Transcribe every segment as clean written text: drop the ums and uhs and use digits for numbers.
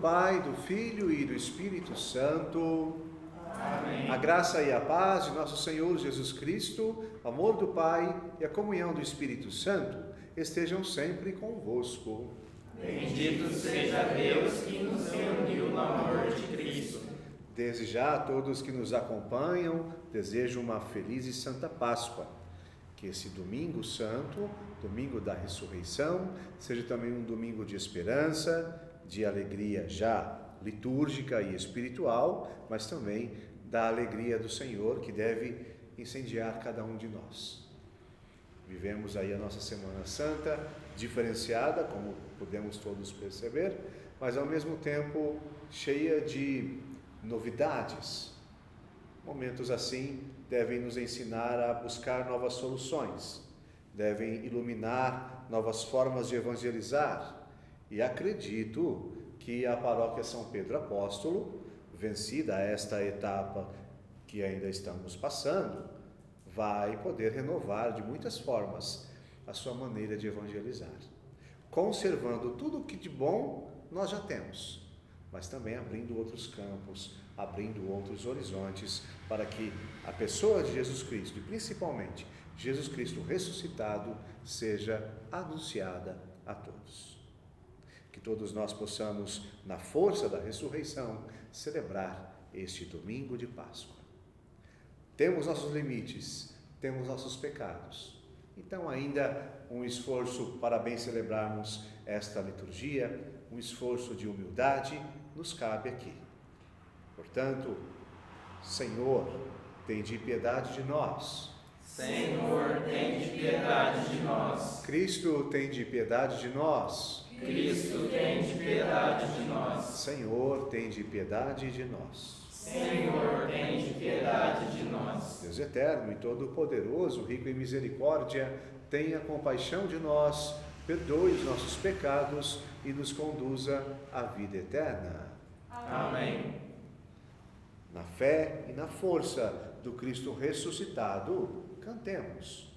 Pai, do Filho e do Espírito Santo. Amém. A graça e a paz de nosso Senhor Jesus Cristo, o amor do Pai e a comunhão do Espírito Santo estejam sempre convosco. Bendito seja Deus que nos reuniu no amor de Cristo. Desde já a todos que nos acompanham, desejo uma feliz e santa Páscoa. Que esse domingo santo, domingo da ressurreição, seja também um domingo de esperança, de alegria já litúrgica e espiritual, mas também da alegria do Senhor que deve incendiar cada um de nós. Vivemos aí a nossa Semana Santa diferenciada, como podemos todos perceber, mas ao mesmo tempo cheia de novidades. Momentos assim devem nos ensinar a buscar novas soluções, devem iluminar novas formas de evangelizar. E acredito que a Paróquia São Pedro Apóstolo, vencida esta etapa que ainda estamos passando, vai poder renovar de muitas formas a sua maneira de evangelizar, conservando tudo o que de bom nós já temos, mas também abrindo outros campos, abrindo outros horizontes, para que a pessoa de Jesus Cristo, e principalmente Jesus Cristo ressuscitado, seja anunciada a todos. Que todos nós possamos, na força da ressurreição, celebrar este domingo de Páscoa. Temos nossos limites, temos nossos pecados. Então, ainda um esforço para bem celebrarmos esta liturgia, um esforço de humildade, nos cabe aqui. Portanto, Senhor, tende piedade de nós. Senhor, tende piedade de nós. Cristo, tende piedade de nós. Cristo, tende piedade de nós. Senhor, tende piedade de nós. Senhor, tende piedade de nós. Deus eterno e todo-poderoso, rico em misericórdia, tenha compaixão de nós, perdoe os nossos pecados e nos conduza à vida eterna. Amém. Na fé e na força do Cristo ressuscitado, cantemos.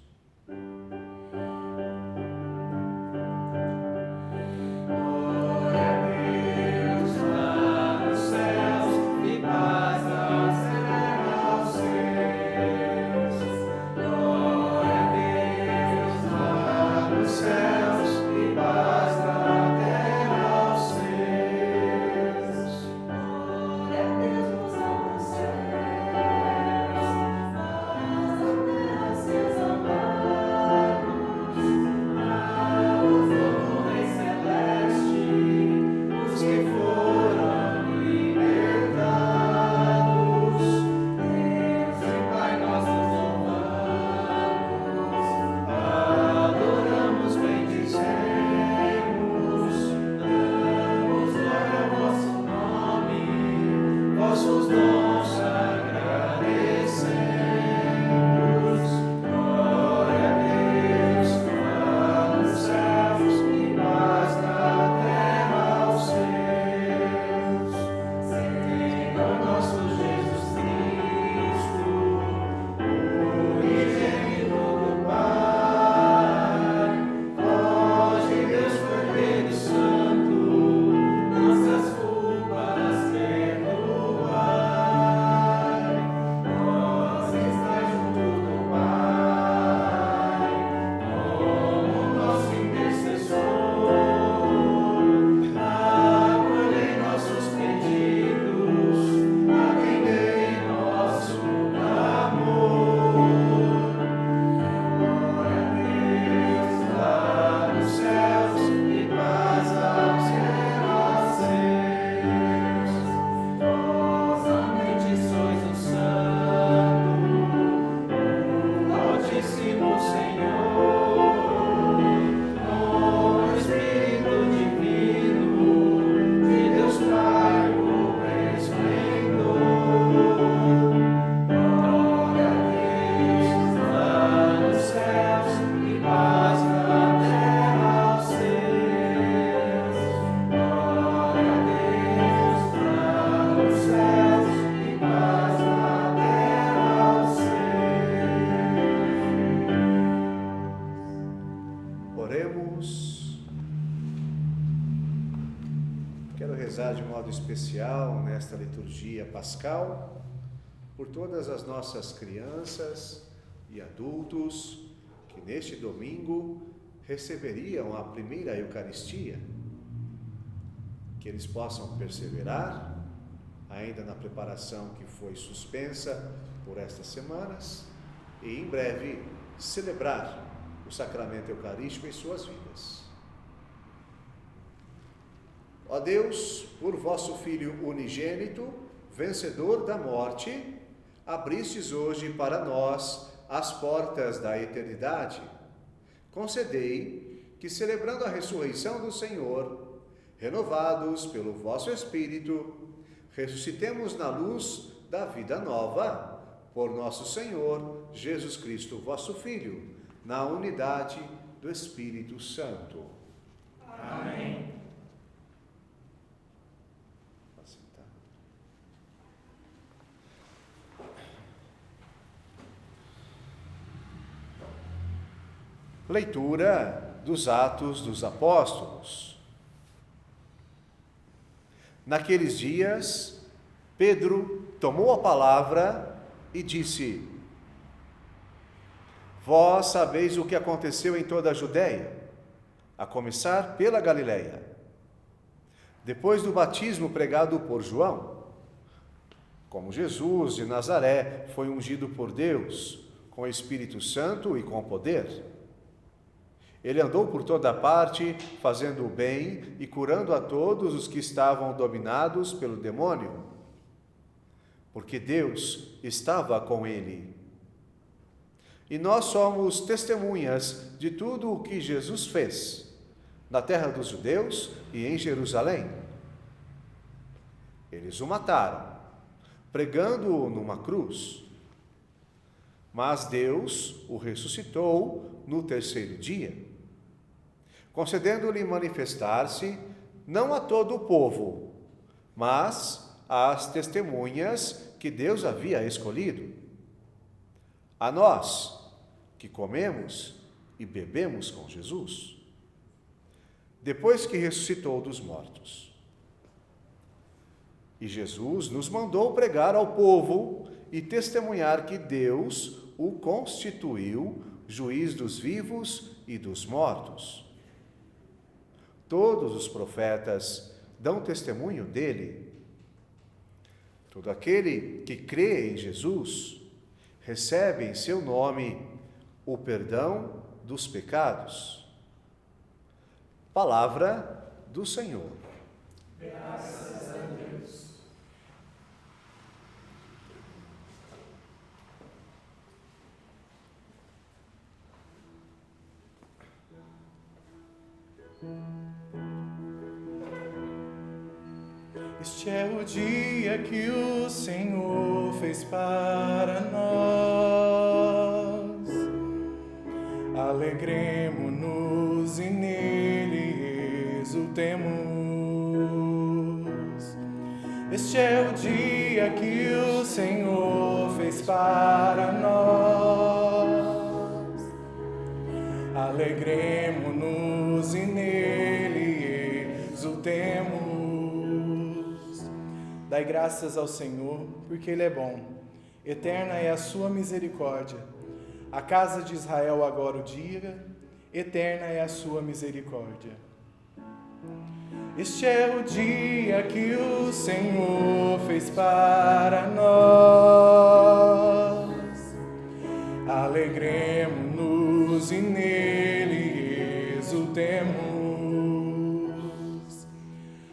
rezar de modo especial nesta liturgia pascal por todas as nossas crianças e adultos que neste domingo receberiam a primeira Eucaristia, que eles possam perseverar ainda na preparação que foi suspensa por estas semanas e em breve celebrar o sacramento eucarístico em suas vidas. Ó Deus, por vosso Filho unigênito, vencedor da morte, abristes hoje para nós as portas da eternidade. Concedei que, celebrando a ressurreição do Senhor, renovados pelo vosso Espírito, ressuscitemos na luz da vida nova, por nosso Senhor Jesus Cristo, vosso Filho, na unidade do Espírito Santo. Amém. Leitura dos Atos dos Apóstolos. Naqueles dias, Pedro tomou a palavra e disse: Vós sabeis o que aconteceu em toda a Judéia, a começar pela Galileia. Depois do batismo pregado por João, como Jesus de Nazaré foi ungido por Deus com o Espírito Santo e com poder. Ele andou por toda parte, fazendo o bem e curando a todos os que estavam dominados pelo demônio, porque Deus estava com ele. E nós somos testemunhas de tudo o que Jesus fez, na terra dos judeus e em Jerusalém. Eles o mataram, pregando-o numa cruz. Mas Deus o ressuscitou no terceiro dia, concedendo-lhe manifestar-se não a todo o povo, mas às testemunhas que Deus havia escolhido. A nós, que comemos e bebemos com Jesus, depois que ressuscitou dos mortos. E Jesus nos mandou pregar ao povo e testemunhar que Deus o constituiu juiz dos vivos e dos mortos. Todos os profetas dão testemunho dele. Todo aquele que crê em Jesus recebe em seu nome o perdão dos pecados. Palavra do Senhor. Graças a Deus. Este é o dia que o Senhor fez para nós. Alegremo-nos e nele exultemos. Este é o dia que o Senhor fez para nós. Alegremo-nos e nele exultemos. Dai graças ao Senhor, porque Ele é bom. Eterna é a sua misericórdia. A casa de Israel agora o diga, eterna é a sua misericórdia. Este é o dia que o Senhor fez para nós. Alegremo-nos e nele exultemos.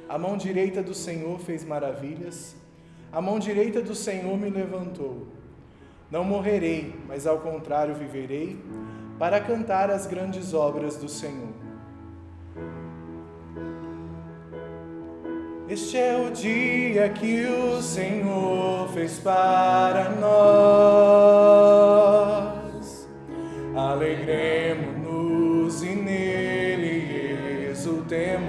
A mão direita do Senhor fez maravilhas, a mão direita do Senhor me levantou. Não morrerei, mas ao contrário viverei, para cantar as grandes obras do Senhor. Este é o dia que o Senhor fez para nós. Alegremo-nos e nele exultemos.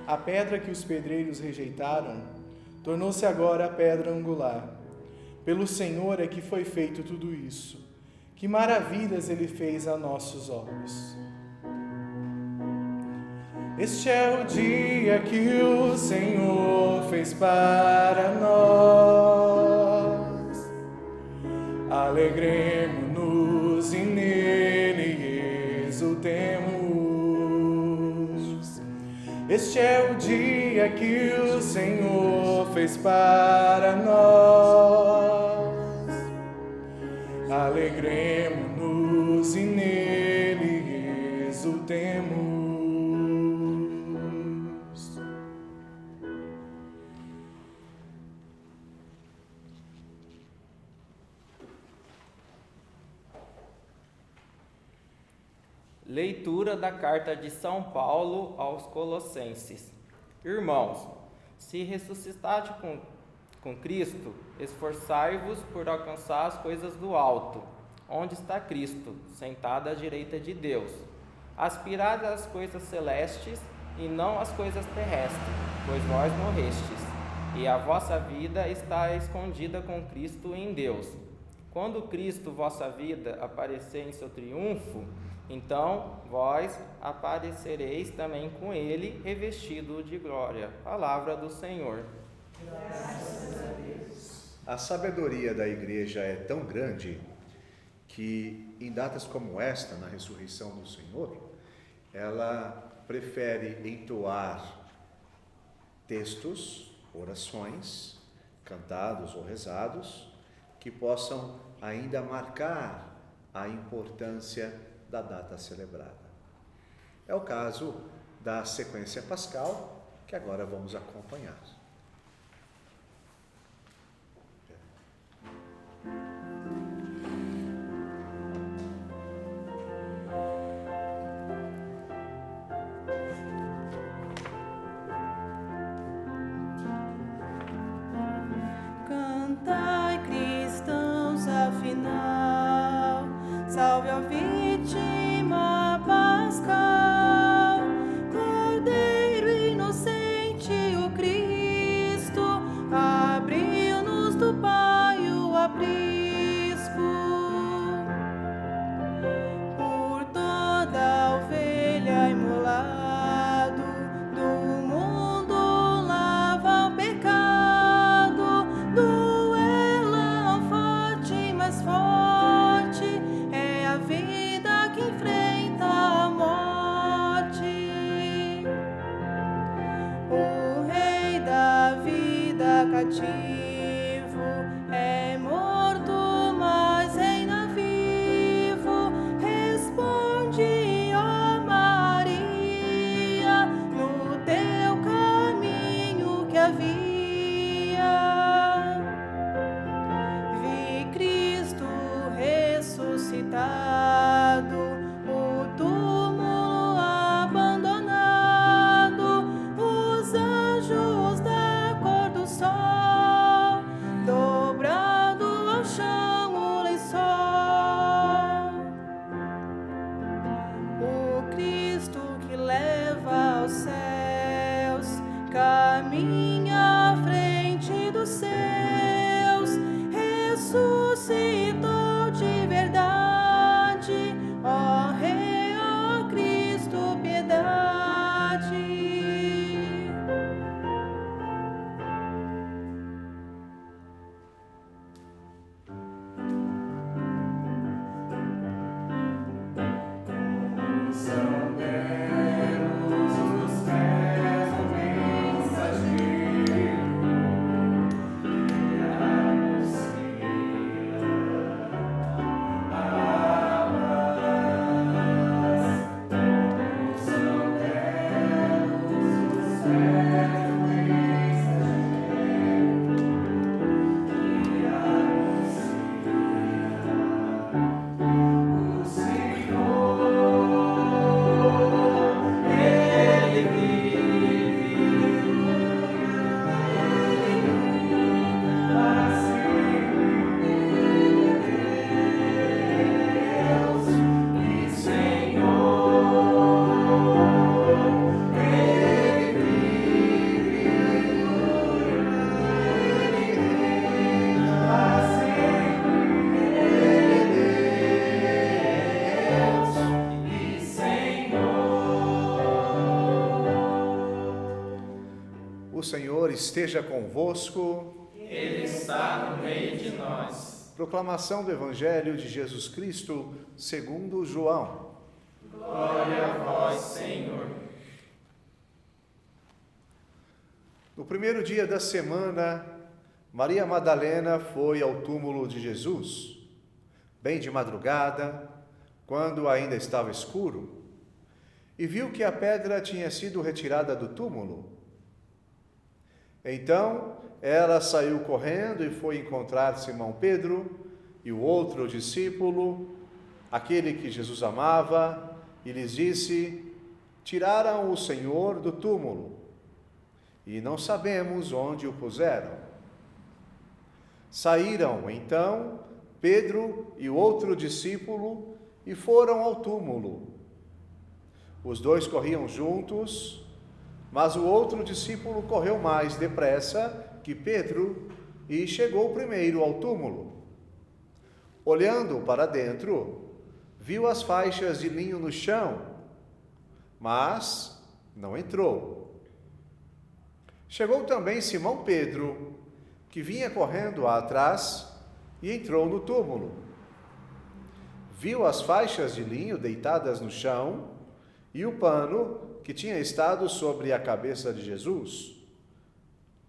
A pedra que os pedreiros rejeitaram tornou-se agora a pedra angular. Pelo Senhor é que foi feito tudo isso. Que maravilhas Ele fez a nossos olhos. Este é o dia que o Senhor fez para nós. Alegremo-nos e nele exultemos. Este é o dia que o Senhor fez para nós. Alegremo-nos e nele exultemos. Leitura da carta de São Paulo aos Colossenses. Irmãos, se ressuscitaste com Cristo, esforçai-vos por alcançar as coisas do alto, onde está Cristo, sentado à direita de Deus. Aspirai às coisas celestes e não às coisas terrestres, pois vós morrestes, e a vossa vida está escondida com Cristo em Deus. Quando Cristo, vossa vida, aparecer em seu triunfo, então vós aparecereis também com ele, revestido de glória. Palavra do Senhor. Graças a Deus. A sabedoria da Igreja é tão grande que, em datas como esta, na ressurreição do Senhor, ela prefere entoar textos, orações, cantados ou rezados, que possam ainda marcar a importância da data celebrada. É o caso da sequência pascal, que agora vamos acompanhar. Cantai, cristãos, afinal, salve a vítima pascal, Cordeiro inocente, o Cristo, abriu-nos do Pai o aprisco. Por toda a ovelha imolado, do mundo lava o pecado, duela forte, mais forte, é a vida que enfrenta a morte. O Rei da vida cativo é morto, mas reina vivo. Responde, ó Maria, no teu caminho que havia. Vi Cristo ressuscitado, o túmulo abandonado, os anjos da cor do sol, dobrado ao chão o lençol. O Cristo que leva aos céus caminha à frente dos seus, ressuscitou de verdade, esteja convosco. Ele está no meio de nós. Proclamação do Evangelho de Jesus Cristo, segundo João. Glória a vós, Senhor. No primeiro dia da semana, Maria Madalena foi ao túmulo de Jesus, bem de madrugada, quando ainda estava escuro, e viu que a pedra tinha sido retirada do túmulo. Então, ela saiu correndo e foi encontrar Simão Pedro e o outro discípulo, aquele que Jesus amava, e lhes disse: tiraram o Senhor do túmulo, e não sabemos onde o puseram. Saíram, então, Pedro e o outro discípulo e foram ao túmulo. Os dois corriam juntos, mas o outro discípulo correu mais depressa que Pedro e chegou primeiro ao túmulo. Olhando para dentro, viu as faixas de linho no chão, mas não entrou. Chegou também Simão Pedro, que vinha correndo atrás, e entrou no túmulo. Viu as faixas de linho deitadas no chão e o pano que tinha estado sobre a cabeça de Jesus,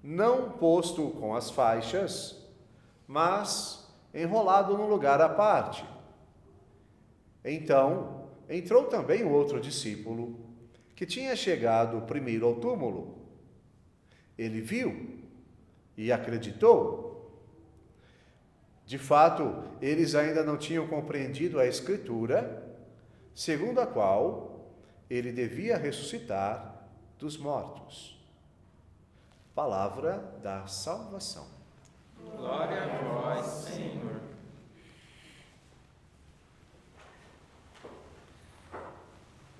não posto com as faixas, mas enrolado num lugar à parte. Então, entrou também o outro discípulo, que tinha chegado primeiro ao túmulo. Ele viu e acreditou. De fato, eles ainda não tinham compreendido a Escritura, segundo a qual ele devia ressuscitar dos mortos. Palavra da salvação. Glória a vós, Senhor.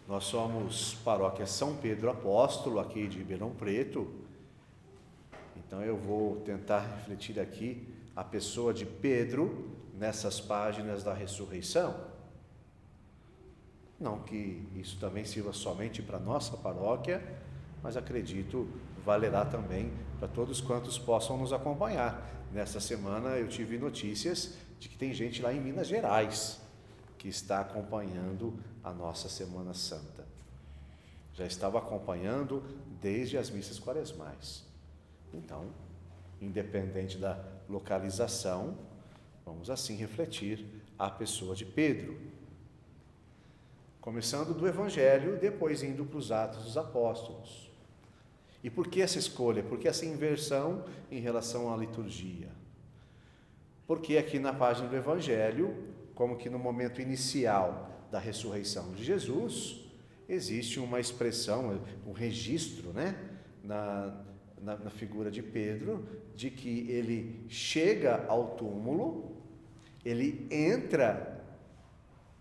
Nós somos paróquia São Pedro Apóstolo, aqui de Ribeirão Preto. Então eu vou tentar refletir aqui a pessoa de Pedro nessas páginas da ressurreição. Não que isso também sirva somente para a nossa paróquia, mas acredito valerá também para todos quantos possam nos acompanhar. Nessa semana eu tive notícias de que tem gente lá em Minas Gerais que está acompanhando a nossa Semana Santa. Já estava acompanhando desde as missas quaresmais. Então, independente da localização, vamos assim refletir a pessoa de Pedro. Começando do Evangelho, depois indo para os Atos dos Apóstolos. E por que essa escolha? Por que essa inversão em relação à liturgia? Porque aqui na página do Evangelho, como que no momento inicial da ressurreição de Jesus, existe uma expressão, um registro, na figura de Pedro, de que ele chega ao túmulo, ele entra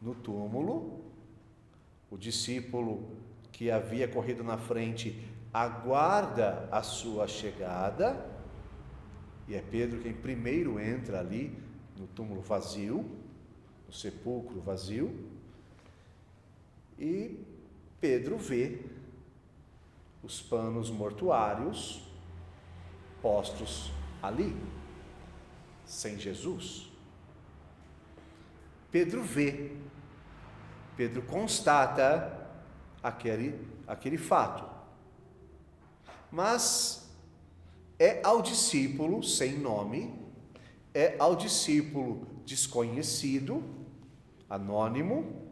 no túmulo, o discípulo que havia corrido na frente aguarda a sua chegada, e é Pedro quem primeiro entra ali no túmulo vazio, no sepulcro vazio, e Pedro vê os panos mortuários postos ali, sem Jesus. Pedro vê, Pedro constata aquele fato. Mas é ao discípulo sem nome, é ao discípulo desconhecido, anônimo,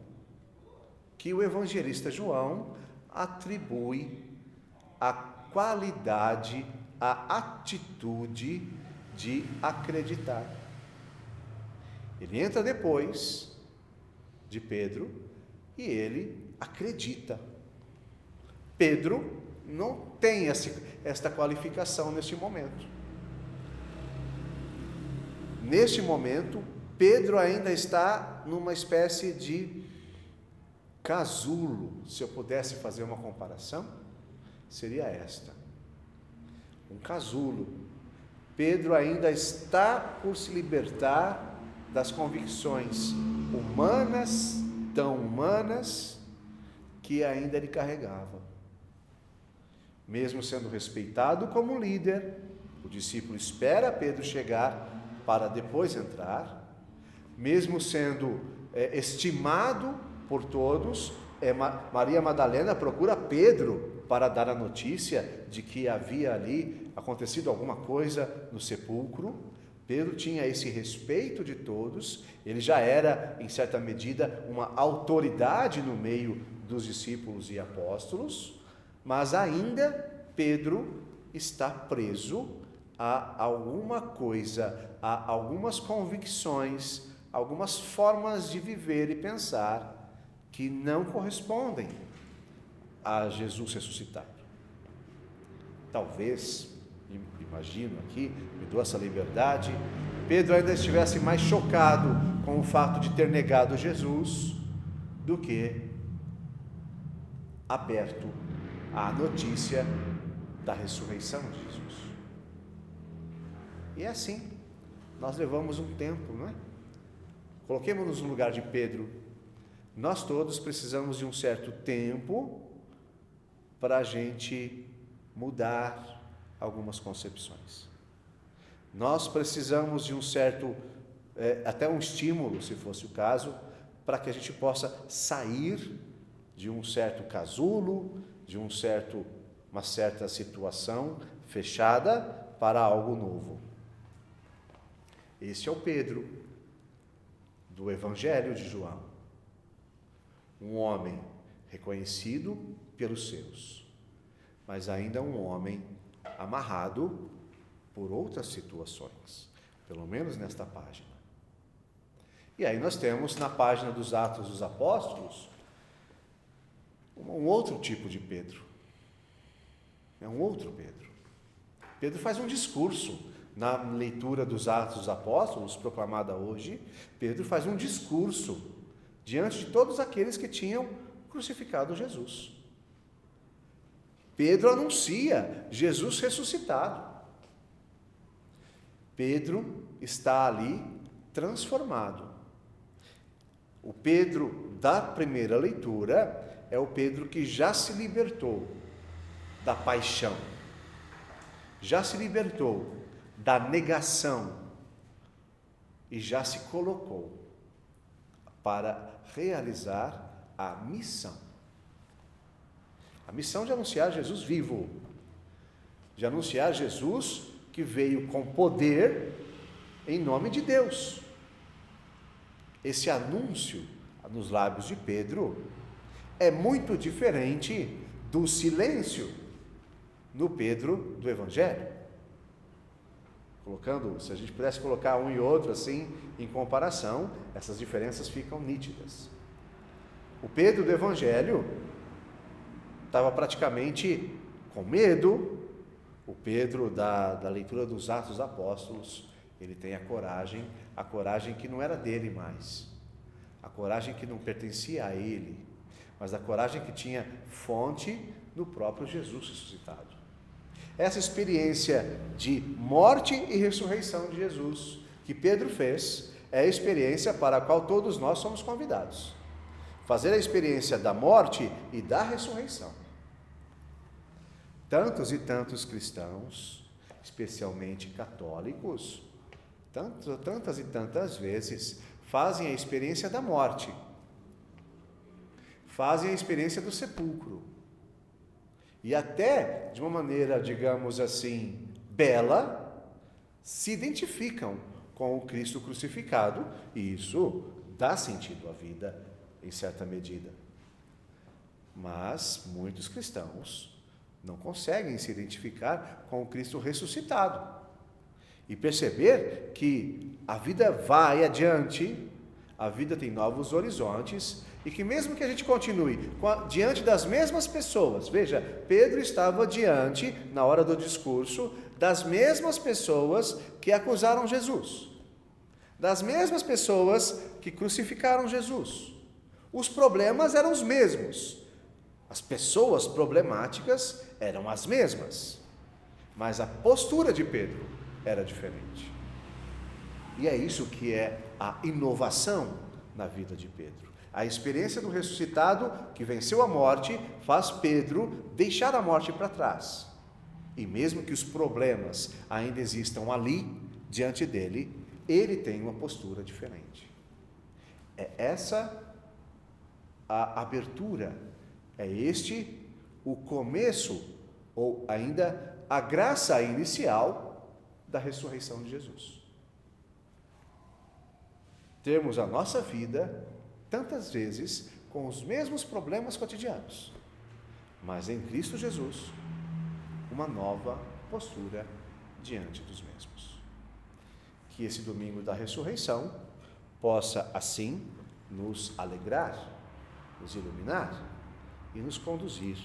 que o evangelista João atribui a qualidade, a atitude de acreditar. Ele entra depois de Pedro e ele acredita. Pedro não tem esta qualificação neste momento. Neste momento, Pedro ainda está numa espécie de casulo. Se eu pudesse fazer uma comparação, seria esta: um casulo. Pedro ainda está por se libertar das convicções humanas, tão humanas, que ainda ele carregava. Mesmo sendo respeitado como líder, o discípulo espera Pedro chegar para depois entrar. Mesmo sendo estimado por todos, Maria Madalena procura Pedro para dar a notícia de que havia ali acontecido alguma coisa no sepulcro. Pedro tinha esse respeito de todos, ele já era, em certa medida, uma autoridade no meio dos discípulos e apóstolos, mas ainda Pedro está preso a alguma coisa, a algumas convicções, algumas formas de viver e pensar que não correspondem a Jesus ressuscitado. Talvez, imagino aqui, me dou essa liberdade, Pedro ainda estivesse mais chocado com o fato de ter negado Jesus do que aberto à notícia da ressurreição de Jesus. E é assim, nós levamos um tempo, não é? Coloquemos-nos no lugar de Pedro. Nós todos precisamos de um certo tempo para a gente mudar algumas concepções. Nós precisamos de um certo, até um estímulo, se fosse o caso, para que a gente possa sair de um certo casulo, de uma certa situação fechada para algo novo. Esse é o Pedro do Evangelho de João. Um homem reconhecido pelos seus, mas ainda um homem amarrado por outras situações, pelo menos nesta página. E aí nós temos na página dos Atos dos Apóstolos um outro tipo de Pedro. É um outro Pedro. Pedro faz um discurso na leitura dos Atos dos Apóstolos, proclamada hoje. Pedro faz um discurso diante de todos aqueles que tinham crucificado Jesus. Pedro anuncia Jesus ressuscitado. Pedro está ali transformado. O Pedro da primeira leitura é o Pedro que já se libertou da paixão, já se libertou da negação e já se colocou para realizar a missão. A missão de anunciar Jesus vivo, de anunciar Jesus que veio com poder em nome de Deus. Esse anúncio nos lábios de Pedro é muito diferente do silêncio no Pedro do Evangelho. Se a gente pudesse colocar um e outro assim em comparação, essas diferenças ficam nítidas. O Pedro do Evangelho estava praticamente com medo. O Pedro da leitura dos Atos dos Apóstolos, ele tem a coragem que não era dele mais, a coragem que não pertencia a ele, mas a coragem que tinha fonte no próprio Jesus ressuscitado. Essa experiência de morte e ressurreição de Jesus que Pedro fez é a experiência para a qual todos nós somos convidados. Fazer a experiência da morte e da ressurreição. Tantos e tantos cristãos, especialmente católicos, tantas e tantas vezes fazem a experiência da morte, fazem a experiência do sepulcro, e até de uma maneira, digamos assim, bela, se identificam com o Cristo crucificado, e isso dá sentido à vida em certa medida. Mas muitos cristãos não conseguem se identificar com o Cristo ressuscitado e perceber que a vida vai adiante, a vida tem novos horizontes, e que mesmo que a gente continue diante das mesmas pessoas, veja, Pedro estava diante, na hora do discurso, das mesmas pessoas que acusaram Jesus, das mesmas pessoas que crucificaram Jesus. Os problemas eram os mesmos, as pessoas problemáticas eram as mesmas, mas a postura de Pedro era diferente. E é isso que é a inovação na vida de Pedro. A experiência do ressuscitado que venceu a morte faz Pedro deixar a morte para trás. E mesmo que os problemas ainda existam ali, diante dele, ele tem uma postura diferente. É essa a abertura, é este o começo, ou ainda a graça inicial da ressurreição de Jesus. Temos a nossa vida, tantas vezes, com os mesmos problemas cotidianos, mas em Cristo Jesus, uma nova postura diante dos mesmos. Que esse domingo da ressurreição possa, assim, nos alegrar, nos iluminar e nos conduzir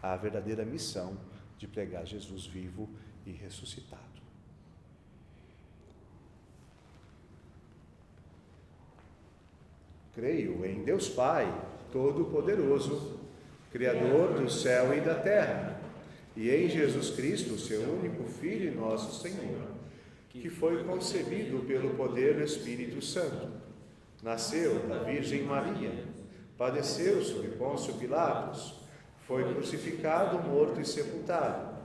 à verdadeira missão de pregar Jesus vivo e ressuscitado. Creio em Deus Pai, Todo-Poderoso, Criador do céu e da terra, e em Jesus Cristo, seu único Filho e nosso Senhor, que foi concebido pelo poder do Espírito Santo, nasceu da Virgem Maria, padeceu sob Pôncio Pilatos, foi crucificado, morto e sepultado,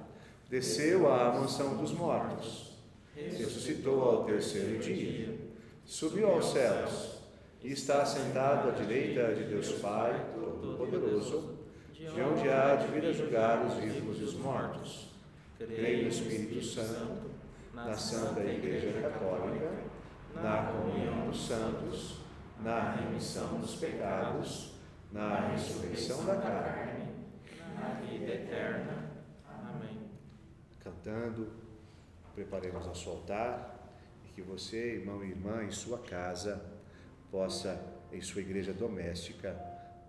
desceu à mansão dos mortos, ressuscitou ao terceiro dia, subiu aos céus e está sentado à direita de Deus Pai Todo-Poderoso, de onde há de vir a julgar os vivos e os mortos. Creio no Espírito Santo, na Santa Igreja Católica, na comunhão dos santos, na remissão dos pecados, na ressurreição da carne, na vida eterna. Amém. Cantando, preparemos nosso altar e que você, irmão e irmã, em sua casa, possa, em sua igreja doméstica,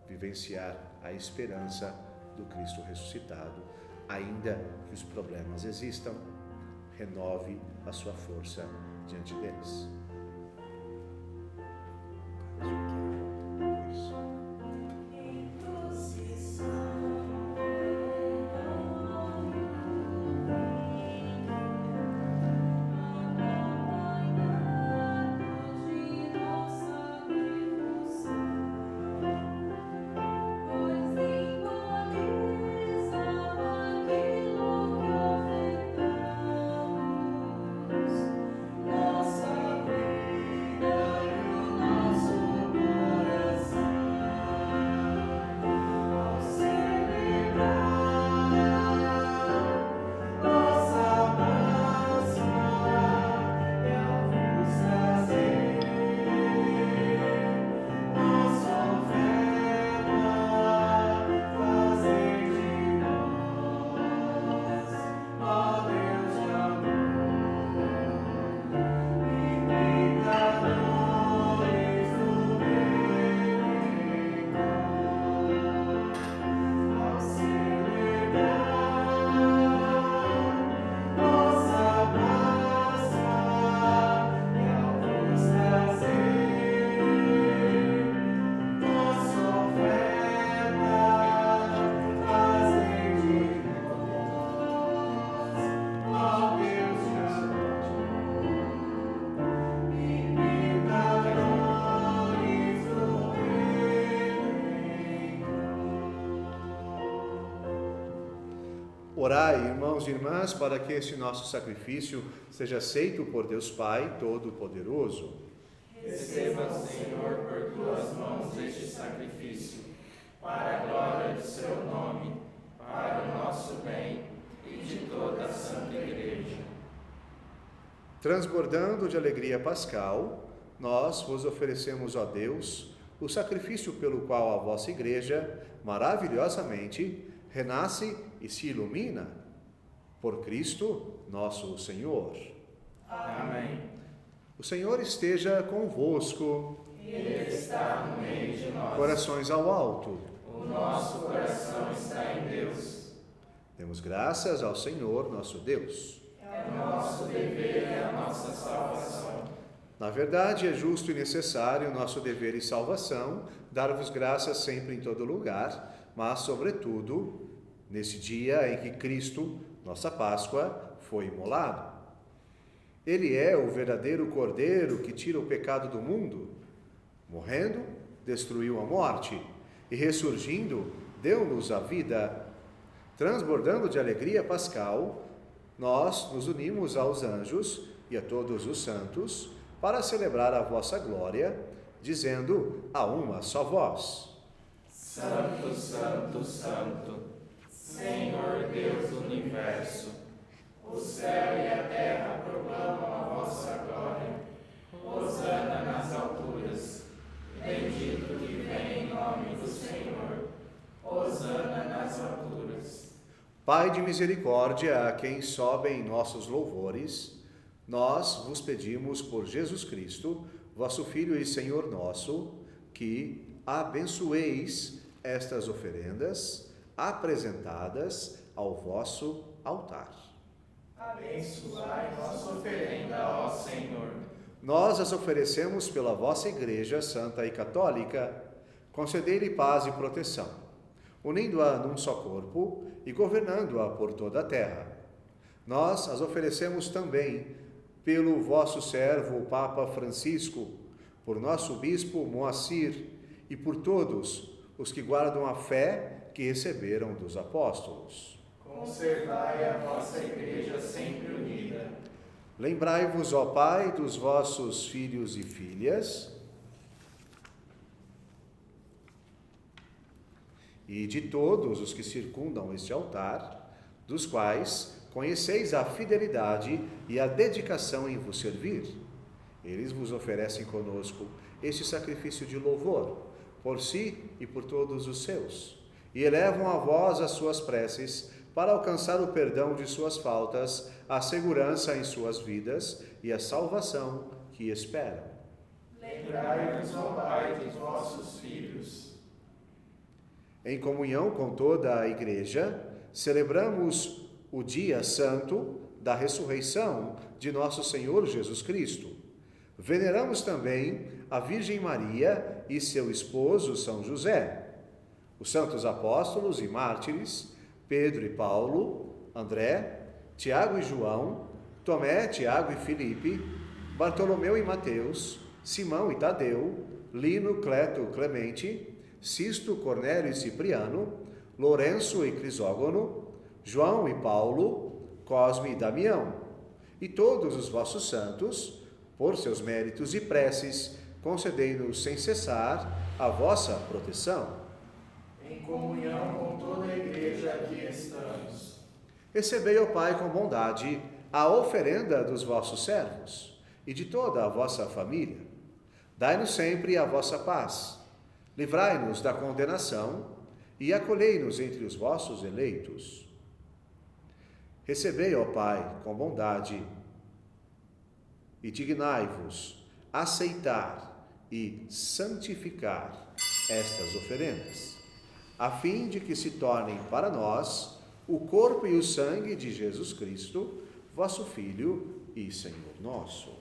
vivenciar a esperança do Cristo ressuscitado, ainda que os problemas existam, renove a sua força diante deles. Orai, irmãos e irmãs, para que este nosso sacrifício seja aceito por Deus Pai Todo-Poderoso. Receba, Senhor, por tuas mãos este sacrifício, para a glória do seu nome, para o nosso bem e de toda a Santa Igreja. Transbordando de alegria pascal, nós vos oferecemos, ó Deus, o sacrifício pelo qual a vossa Igreja, maravilhosamente, renasce e se ilumina. Por Cristo, nosso Senhor. Amém. O Senhor esteja convosco. Ele está no meio de nós. Corações ao alto. O nosso coração está em Deus. Demos graças ao Senhor, nosso Deus. É o nosso dever e a nossa salvação. Na verdade, é justo e necessário, nosso dever e salvação, dar-vos graças sempre em todo lugar, mas, sobretudo, nesse dia em que Cristo, nossa Páscoa, foi imolado. Ele é o verdadeiro Cordeiro que tira o pecado do mundo. Morrendo, destruiu a morte e, ressurgindo, deu-nos a vida. Transbordando de alegria pascal, nós nos unimos aos anjos e a todos os santos para celebrar a vossa glória, dizendo a uma só voz: Santo, Santo, Santo, Senhor Deus do universo, o céu e a terra proclamam a vossa glória. Hosana nas alturas. Bendito que vem em nome do Senhor. Hosana nas alturas. Pai de misericórdia, a quem sobem nossos louvores, nós vos pedimos por Jesus Cristo, vosso Filho e Senhor nosso, que abençoeis estas oferendas apresentadas ao vosso altar. Abençoai nossa oferenda, ó Senhor. Nós as oferecemos pela vossa Igreja Santa e Católica. Concedei-lhe paz e proteção, unindo-a num só corpo e governando-a por toda a terra. Nós as oferecemos também pelo vosso servo, o Papa Francisco, por nosso Bispo Moacir e por todos os que guardam a fé que receberam dos apóstolos. Conservai a vossa Igreja sempre unida. Lembrai-vos, ó Pai, dos vossos filhos e filhas e de todos os que circundam este altar, dos quais conheceis a fidelidade e a dedicação em vos servir. Eles vos oferecem conosco este sacrifício de louvor, por si e por todos os seus, e elevam a vós as suas preces para alcançar o perdão de suas faltas, a segurança em suas vidas e a salvação que esperam. Lembrai-vos, ó Pai, dos vossos filhos. Em comunhão com toda a Igreja, celebramos o dia santo da ressurreição de nosso Senhor Jesus Cristo. Veneramos também a Virgem Maria e seu esposo São José, os santos apóstolos e mártires, Pedro e Paulo, André, Tiago e João, Tomé, Tiago e Filipe, Bartolomeu e Mateus, Simão e Tadeu, Lino, Cleto, Clemente, Sisto, Cornélio e Cipriano, Lourenço e Crisógono, João e Paulo, Cosme e Damião, e todos os vossos santos, por seus méritos e preces, concedei-nos sem cessar a vossa proteção. Em comunhão com toda a Igreja aqui estamos. Recebei, ó Pai, com bondade a oferenda dos vossos servos e de toda a vossa família. Dai-nos sempre a vossa paz. Livrai-nos da condenação e acolhei-nos entre os vossos eleitos. Recebei, ó Pai, com bondade e dignai-vos aceitar e santificar estas oferendas, a fim de que se tornem para nós o corpo e o sangue de Jesus Cristo, vosso Filho e Senhor nosso.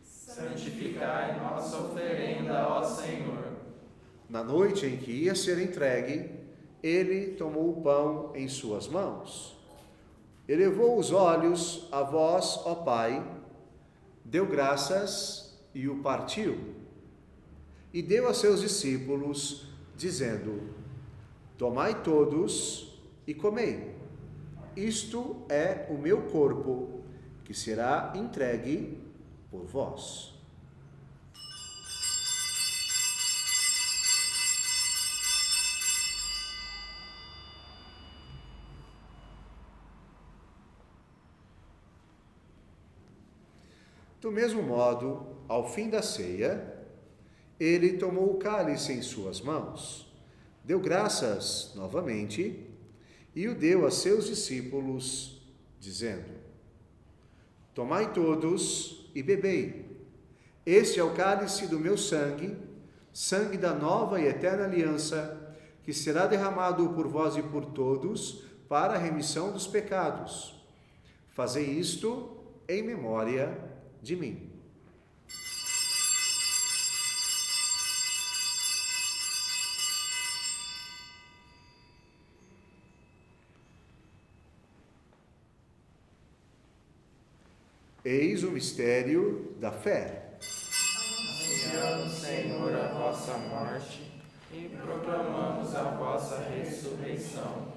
Santificai nossa oferenda, ó Senhor. Na noite em que ia ser entregue, ele tomou o pão em suas mãos, elevou os olhos a vós, ó Pai, deu graças e o partiu, e deu a seus discípulos, dizendo: Tomai todos e comei. Isto é o meu corpo, que será entregue por vós. Do mesmo modo, ao fim da ceia, ele tomou o cálice em suas mãos, deu graças novamente e o deu a seus discípulos, dizendo: Tomai todos e bebei. Este é o cálice do meu sangue, sangue da nova e eterna aliança, que será derramado por vós e por todos para a remissão dos pecados. Fazei isto em memória de mim. Eis o mistério da fé. Anunciamos, Senhor, a vossa morte e proclamamos a vossa ressurreição.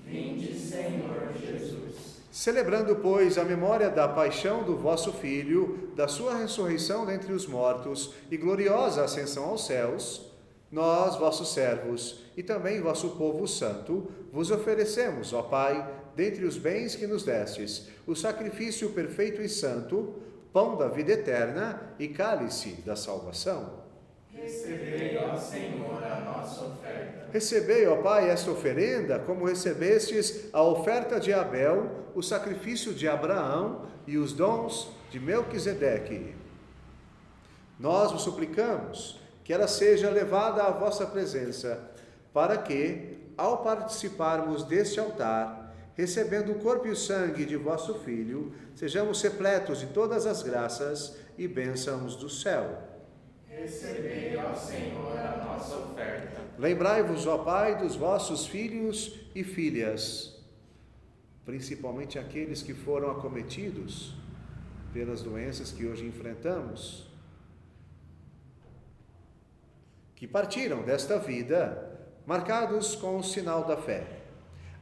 Vinde, Senhor Jesus. Celebrando, pois, a memória da paixão do vosso Filho, da sua ressurreição dentre os mortos e gloriosa ascensão aos céus, nós, vossos servos, e também vosso povo santo, vos oferecemos, ó Pai, dentre os bens que nos destes, o sacrifício perfeito e santo, pão da vida eterna e cálice da salvação. Recebei, ó Senhor, a nossa oferta. Recebei, ó Pai, esta oferenda, como recebestes a oferta de Abel, o sacrifício de Abraão e os dons de Melquisedeque. Nós vos suplicamos que ela seja levada à vossa presença, para que, ao participarmos deste altar, recebendo o corpo e o sangue de vosso Filho, sejamos repletos de todas as graças e bênçãos do céu. Recebei, ó Senhor, a nossa oferta. Lembrai-vos, ó Pai, dos vossos filhos e filhas, principalmente aqueles que foram acometidos pelas doenças que hoje enfrentamos, que partiram desta vida marcados com o sinal da fé.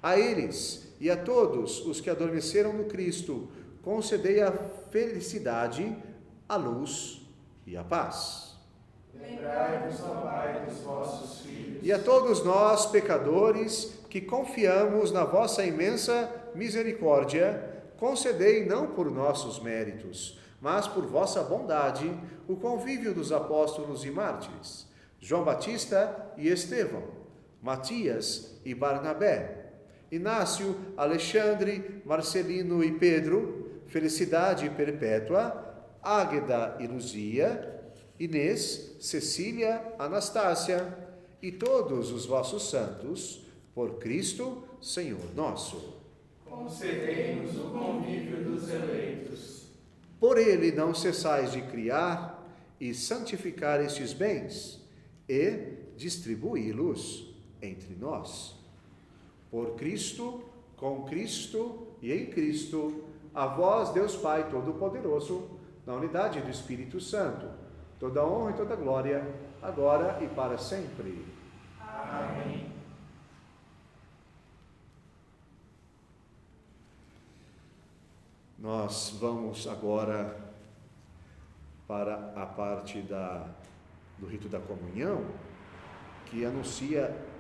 A eles e a todos os que adormeceram no Cristo, concedei a felicidade, a luz e a paz. Lembrai-vos, ó Pai, dos vossos filhos. E a todos nós, pecadores, que confiamos na vossa imensa misericórdia, concedei, não por nossos méritos, mas por vossa bondade, o convívio dos apóstolos e mártires, João Batista e Estevão, Matias e Barnabé, Inácio, Alexandre, Marcelino e Pedro, felicidade perpétua, Águeda e Luzia, Inês, Cecília, Anastácia e todos os vossos santos, por Cristo, Senhor nosso. Concedei-nos o convívio dos eleitos. Por ele não cessais de criar e santificar estes bens e distribuí-los entre nós. Por Cristo, com Cristo e em Cristo, a vós, Deus Pai Todo-Poderoso, na unidade do Espírito Santo, toda honra e toda glória, agora e para sempre. Amém. Nós vamos agora para a parte do rito da comunhão, que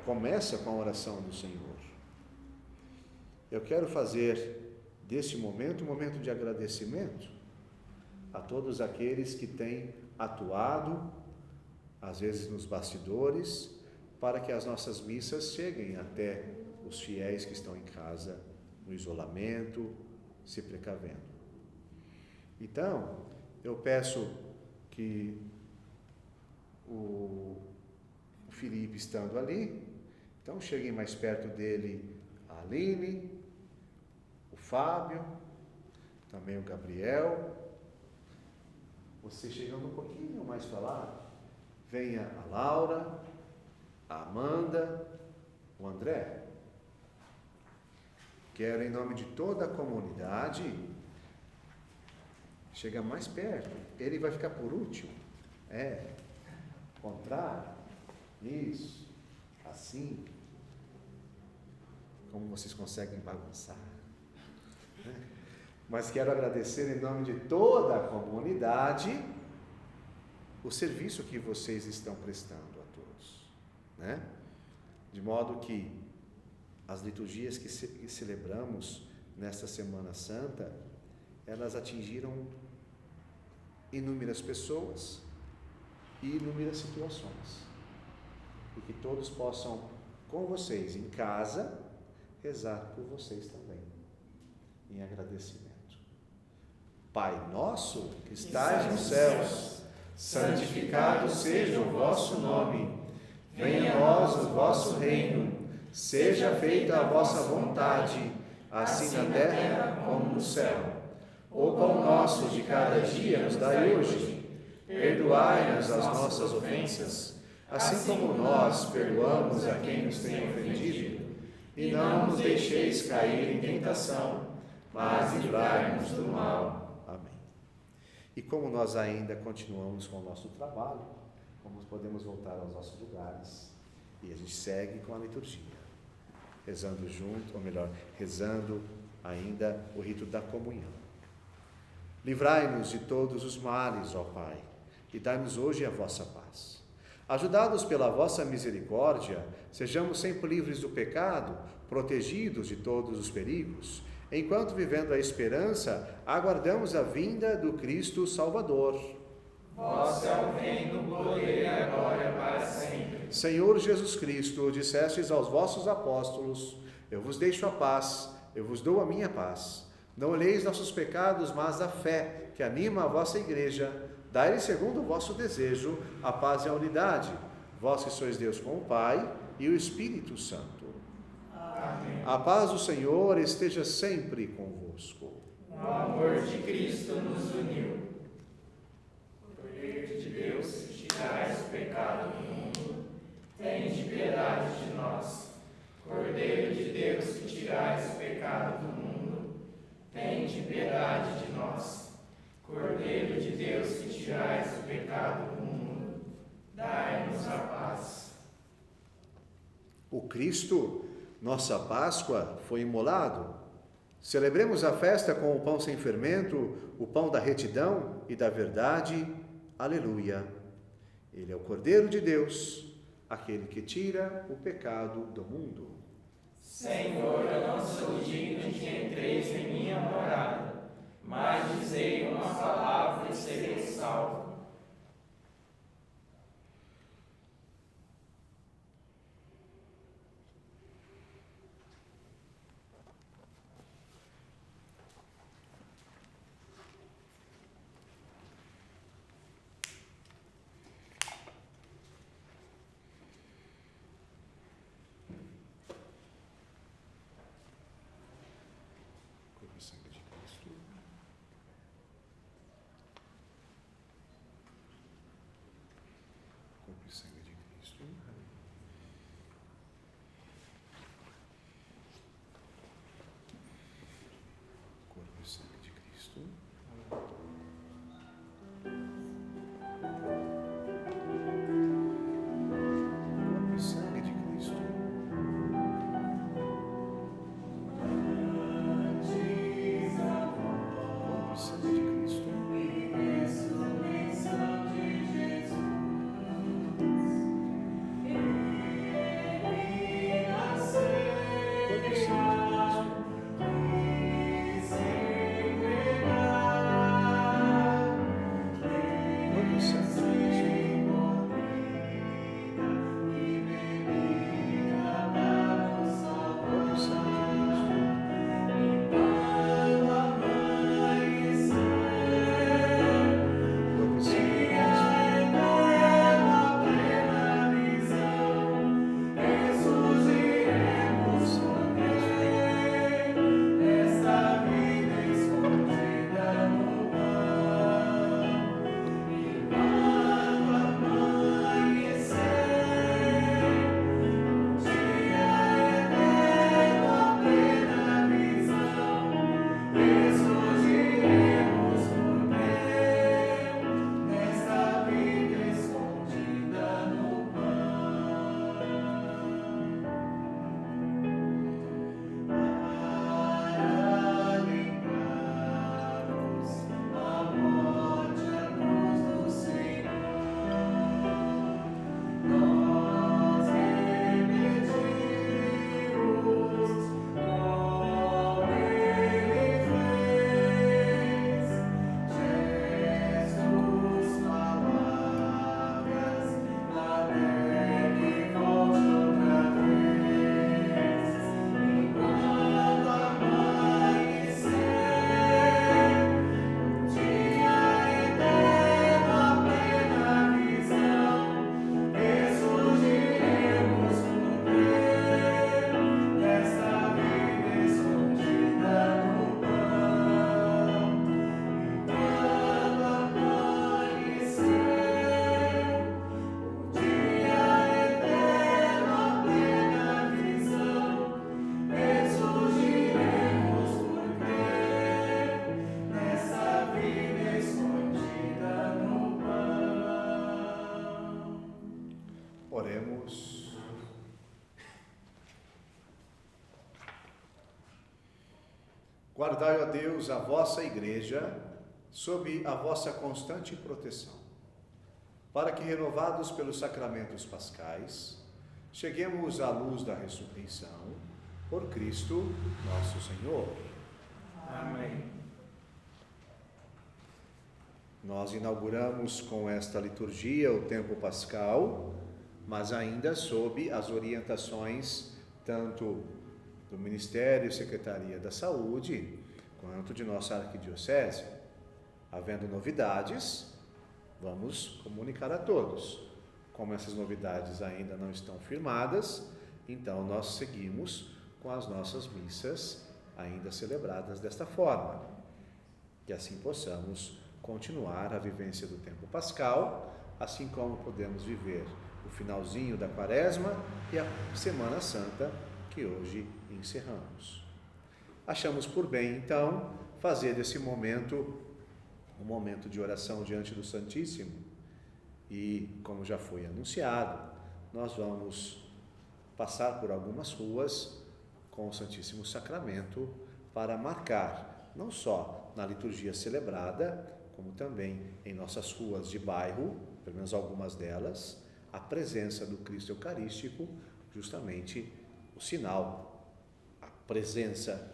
começa com a oração do Senhor. Eu quero fazer deste momento um momento de agradecimento a todos aqueles que têm atuado, às vezes nos bastidores, para que as nossas missas cheguem até os fiéis que estão em casa, no isolamento, se precavendo. Então, eu peço que o Felipe estando ali, então cheguem mais perto dele a Aline, o Fábio, também o Gabriel. Você chegando um pouquinho mais para lá, venha a Laura, a Amanda, o André. Quero, em nome de toda a comunidade, chega mais perto. Ele vai ficar por último. Contrário. Isso. Assim. Como vocês conseguem bagunçar. Mas quero agradecer, em nome de toda a comunidade, o serviço que vocês estão prestando a todos. De modo que as liturgias que celebramos nesta Semana Santa, elas atingiram inúmeras pessoas e inúmeras situações. E que todos possam, com vocês em casa, rezar por vocês também, em agradecimento. Pai nosso, que estais nos céus, santificado seja o vosso nome. Venha a nós o vosso reino. Seja feita a vossa vontade, assim na terra como no céu. O pão nosso de cada dia nos dai hoje. Perdoai-nos as nossas ofensas, assim como nós perdoamos a quem nos tem ofendido. E não nos deixeis cair em tentação, mas livrai-nos do mal. Amém. E como nós ainda continuamos com o nosso trabalho, podemos voltar aos nossos lugares e a gente segue com a liturgia, rezando junto, ou melhor, rezando ainda o rito da comunhão. Livrai-nos de todos os males, ó Pai, e dai-nos hoje a vossa paz. Ajudados pela vossa misericórdia, sejamos sempre livres do pecado, protegidos de todos os perigos, enquanto, vivendo a esperança, aguardamos a vinda do Cristo Salvador. Vosso é o reino, o poder e a glória para sempre. Senhor Jesus Cristo, dissestes aos vossos apóstolos: eu vos deixo a paz, eu vos dou a minha paz. Não olheis nossos pecados, mas a fé que anima a vossa igreja. Dai-lhe, segundo o vosso desejo, a paz e a unidade. Vós que sois Deus com o Pai e o Espírito Santo. Amém. A paz do Senhor esteja sempre convosco. O amor de Cristo nos uniu. Cordeiro de Deus, tirais o pecado do mundo, tende piedade de nós. Cordeiro de Deus, que tirais o pecado do mundo, tende piedade de nós. Cordeiro de Deus, que tirais o pecado do mundo, dai-nos a paz. O Cristo, nossa Páscoa, foi imolado. Celebremos a festa com o pão sem fermento, o pão da retidão e da verdade. Aleluia. Ele é o Cordeiro de Deus, aquele que tira o pecado do mundo. Senhor, eu não sou digno de que entreis em minha morada, mas dizei uma palavra e serei salvo. Oremos. Guardai, ó Deus, a vossa Igreja sob a vossa constante proteção, para que, renovados pelos sacramentos pascais, cheguemos à luz da ressurreição, por Cristo nosso Senhor. Amém. Nós inauguramos com esta liturgia o tempo pascal, mas ainda sob as orientações tanto do Ministério e Secretaria da Saúde, quanto de nossa arquidiocese. Havendo novidades, vamos comunicar a todos. Como essas novidades ainda não estão firmadas, então nós seguimos com as nossas missas ainda celebradas desta forma, que assim possamos continuar a vivência do tempo pascal, assim como podemos viver o finalzinho da Quaresma e a Semana Santa, que hoje encerramos. Achamos por bem, então, fazer desse momento um momento de oração diante do Santíssimo e, como já foi anunciado, nós vamos passar por algumas ruas com o Santíssimo Sacramento para marcar, não só na liturgia celebrada, como também em nossas ruas de bairro, pelo menos algumas delas, a presença do Cristo Eucarístico, justamente o sinal, a presença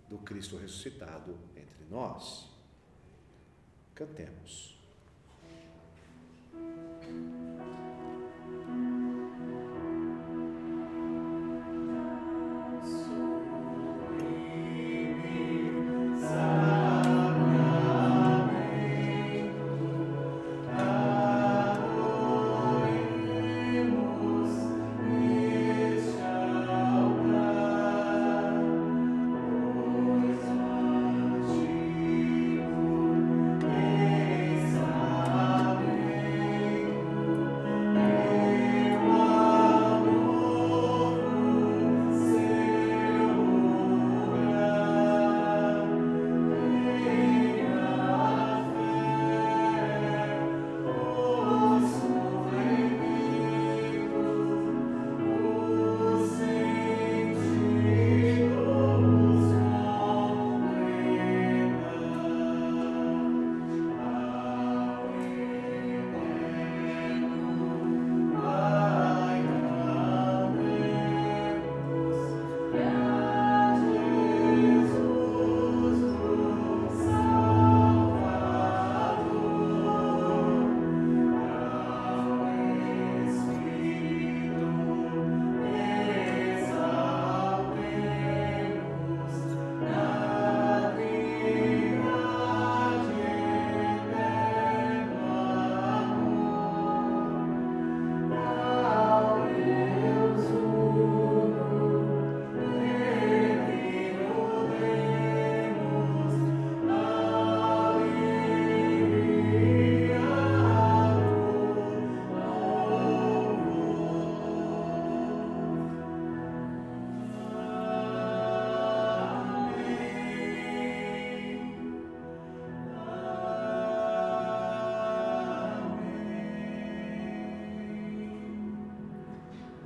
do Cristo ressuscitado entre nós. Cantemos.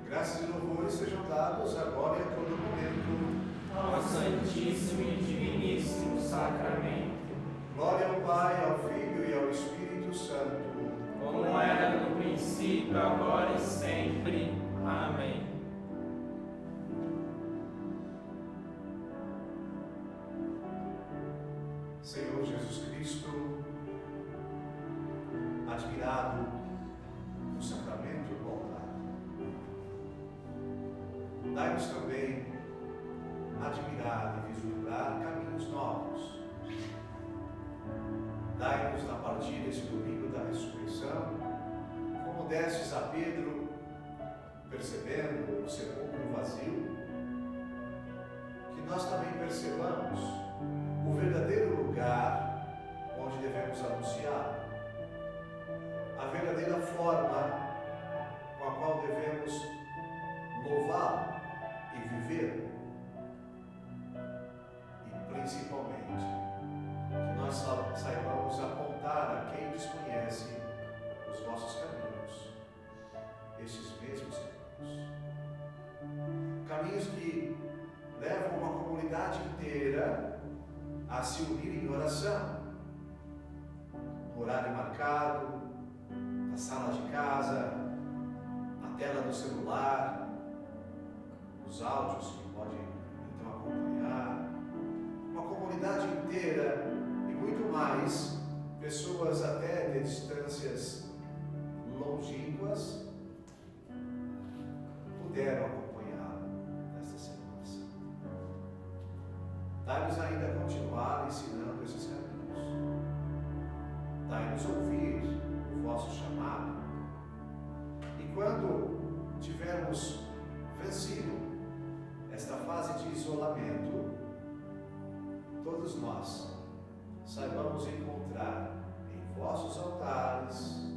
Graças e louvores sejam dados agora e a todo momento Ao Santíssimo e Diviníssimo Sacramento, glória ao Pai, ao Filho e ao Espírito Santo. como era no princípio, agora e sempre. Amém. Senhor Jesus Cristo, admirado no sacramento do altar, dai-nos também admirar e vislumbrar caminhos novos. Dai-nos na partida esse domingo da ressurreição, como destes a Pedro, percebendo o sepulcro vazio, que nós também percebamos o verdadeiro lugar onde devemos anunciar, a verdadeira forma com a qual devemos louvá-lo e viver, e principalmente que nós saibamos apontar a quem desconhece os vossos caminhos, esses mesmos comunidade inteira a se unir em oração. No horário marcado, na sala de casa, na tela do celular, os áudios que podem então acompanhar. Uma comunidade inteira e muito mais, pessoas até de distâncias longínquas, puderam acompanhar nesta celebração. Dai-nos ainda continuar ensinando esses caminhos. Dai-nos ouvir o vosso chamado. E quando tivermos vencido esta fase de isolamento, todos nós saibamos encontrar em vossos altares,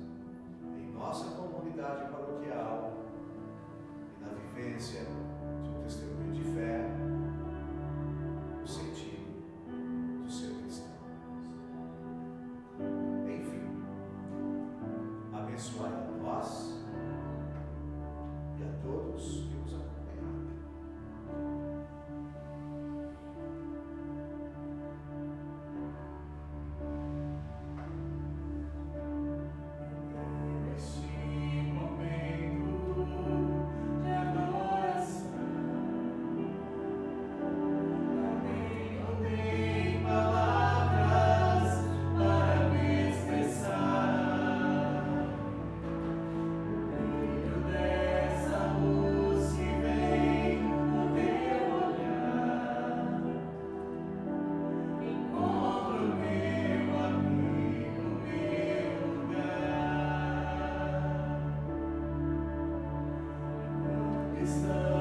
em nossa comunidade paroquial e na vivência de um testemunho de fé, o sentido do ser cristão. Enfim, abençoai a nós e a todos que nos acompanharam. Estamos